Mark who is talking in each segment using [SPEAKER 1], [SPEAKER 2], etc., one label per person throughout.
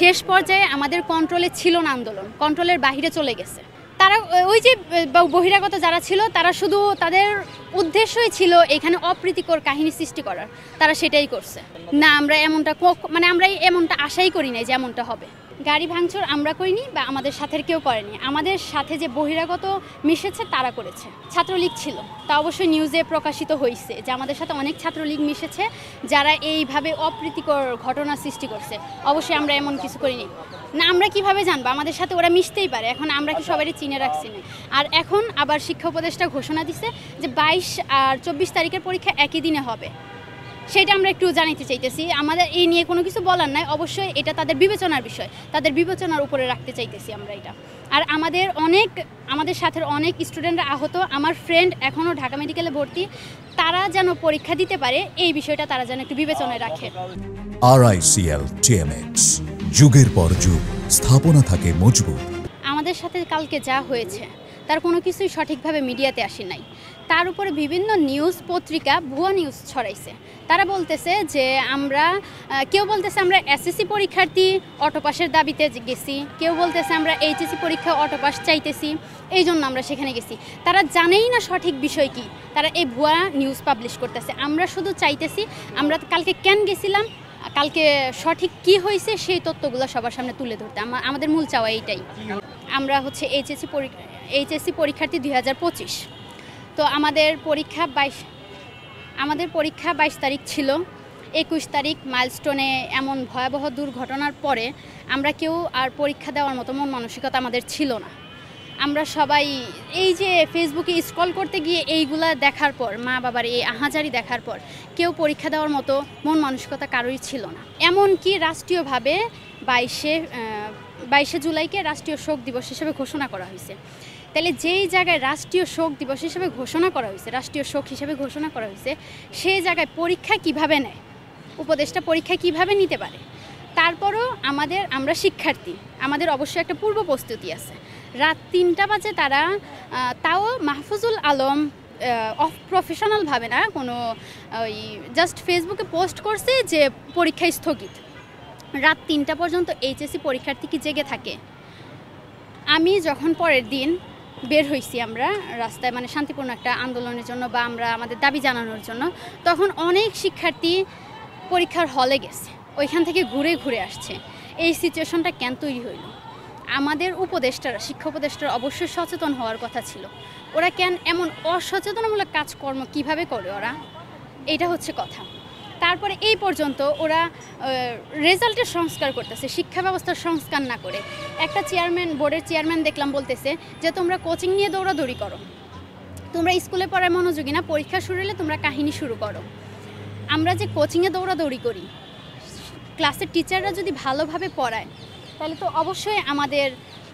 [SPEAKER 1] শেষ পর্যায়ে আমাদের কন্ট্রোলে ছিল না আন্দোলন, কন্ট্রোলের বাহিরে চলে গেছে। তারা ওই যে বহিরাগত যারা ছিল তারা শুধু তাদের উদ্দেশ্যই ছিল এখানে অপ্রীতিকর কাহিনী সৃষ্টি করার, তারা সেটাই করছে। না আমরা এমনটা আশাই করি নাই যে এমনটা হবে। গাড়ি ভাঙচুর আমরা করিনি বা আমাদের সাথে কেউ করেনি, আমাদের সাথে যে বহিরাগত মিশেছে তারা করেছে। ছাত্রলীগ ছিল, তা অবশ্যই নিউজে প্রকাশিত হয়েছে যে আমাদের সাথে অনেক ছাত্রলীগ মিশেছে যারা এইভাবে অপ্রীতিকর ঘটনা সৃষ্টি করছে। অবশ্যই আমরা এমন কিছু করিনি। না আমরা কিভাবে জানবো, আমাদের সাথে ওরা মিশতেই পারে। এখন আমরা কি সবারই চিনে রাখছি না। আর এখন আবার শিক্ষা উপদেষ্টা ঘোষণা দিছে যে 22 আর 24 তারিখের পরীক্ষা একই দিনে হবে, সেটা আমরা একটু জানাতে চাইতেছি। আমাদের এই নিয়ে কোনো কিছু বলার নাই, অবশ্যই এটা তাদের বিবেচনার বিষয়, তাদের বিবেচনার উপরে রাখতে চাইতেছি আমরা এটা। আর আমাদের সাথে অনেক স্টুডেন্টরা আহত, আমার ফ্রেন্ড এখনও ঢাকা মেডিকেলে ভর্তি, তারা যেন পরীক্ষা দিতে পারে এই বিষয়টা তারা যেন একটু বিবেচনায় রাখে।
[SPEAKER 2] RICL TMX, যুগের পর যুগ স্থাপনা থাকে মজবুত।
[SPEAKER 1] আমাদের সাথে কালকে যা হয়েছে তার কোনো কিছুই সঠিকভাবে মিডিয়াতে আসে নাই। তার উপরে বিভিন্ন নিউজ পত্রিকা ভুয়া নিউজ ছড়াইছে। তারা বলতেছে যে কেউ বলতেছে আমরা SSC পরীক্ষার্থী অটোপাসের দাবিতে গেছি, কেউ বলতেছে আমরা HSC পরীক্ষা অটোপাস চাইতেছি, এই জন্য আমরা সেখানে গেছি। তারা জানেই না সঠিক বিষয় কি, তারা এই ভুয়া নিউজ পাবলিশ করতেছে। আমরা শুধু চাইতেছি আমরা কালকে কেন গেছিলাম, কালকে সঠিক কি হয়েছে সেই তথ্যগুলো সবার সামনে তুলে ধরতে আমাদের মূল চাওয়া এইটাই। আমরা হচ্ছে HSC পরীক্ষার্থী 2025। তো আমাদের পরীক্ষা 22 তারিখ ছিল। 21 তারিখ মাইলস্টোনে এমন ভয়াবহ দুর্ঘটনার পরে আমরা কেউ আর পরীক্ষা দেওয়ার মতো মন মানসিকতা আমাদের ছিল না। আমরা সবাই এই যে ফেসবুকে স্ক্রল করতে গিয়ে এইগুলা দেখার পর, মা বাবার এই আহাজারি দেখার পর কেউ পরীক্ষা দেওয়ার মতো মন মানসিকতা কারোই ছিল না। এমনকি রাষ্ট্রীয়ভাবে 22শে জুলাইকে রাষ্ট্রীয় শোক দিবস হিসেবে ঘোষণা করা হয়েছে। তাহলে যেই জায়গায় রাষ্ট্রীয় শোক দিবস হিসেবে ঘোষণা করা হয়েছে, রাষ্ট্রীয় শোক হিসেবে ঘোষণা করা হয়েছে, সেই জায়গায় পরীক্ষা কিভাবে নেয়, উপদেষ্টা পরীক্ষা কিভাবে নিতে পারে? তারপরও আমরা শিক্ষার্থী, আমাদের অবশ্যই একটা পূর্ব প্রস্তুতি আছে। রাত 3টা বাজে তারা, তাও মাহফুজুল আলম প্রফেশনালভাবে না, কোনো ওই জাস্ট ফেসবুকে পোস্ট করছে যে পরীক্ষা স্থগিত। রাত 3টা পর্যন্ত HSC পরীক্ষার্থী কি জেগে থাকে? আমি যখন পরের দিন বের হয়েছি আমরা রাস্তায়, মানে শান্তিপূর্ণ একটা আন্দোলনের জন্য বা আমরা আমাদের দাবি জানানোর জন্য, তখন অনেক শিক্ষার্থী পরীক্ষার হলে গেছে, ওইখান থেকে ঘুরে ঘুরে আসছে। এই সিচুয়েশনটা কেন তৈরি হইল? আমাদের শিক্ষা উপদেষ্টারা অবশ্যই সচেতন হওয়ার কথা ছিল। ওরা কেন এমন অসচেতনমূলক কাজকর্ম কিভাবে করে ওরা, এটা হচ্ছে কথা। তারপরে এই পর্যন্ত ওরা রেজাল্টের সংস্কার করতেছে, শিক্ষা ব্যবস্থার সংস্কার না করে। একটা বোর্ডের চেয়ারম্যান দেখলাম বলতেছে যে তোমরা কোচিং নিয়ে দৌড়াদৌড়ি করো, তোমরা স্কুলে পড়ায় মনোযোগী না, পরীক্ষা শুরু হলে তোমরা কাহিনী শুরু করো। আমরা যে কোচিংয়ে দৌড়াদৌড়ি করি, ক্লাসের টিচাররা যদি ভালোভাবে পড়ায় তাহলে তো অবশ্যই আমাদের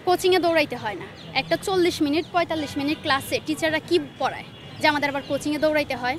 [SPEAKER 1] কোচিংয়ে দৌড়াইতে হয় না। একটা 40 মিনিট 45 মিনিট ক্লাসে টিচাররা কি পড়ায় যে আমাদের আবার কোচিংয়ে দৌড়াইতে হয়?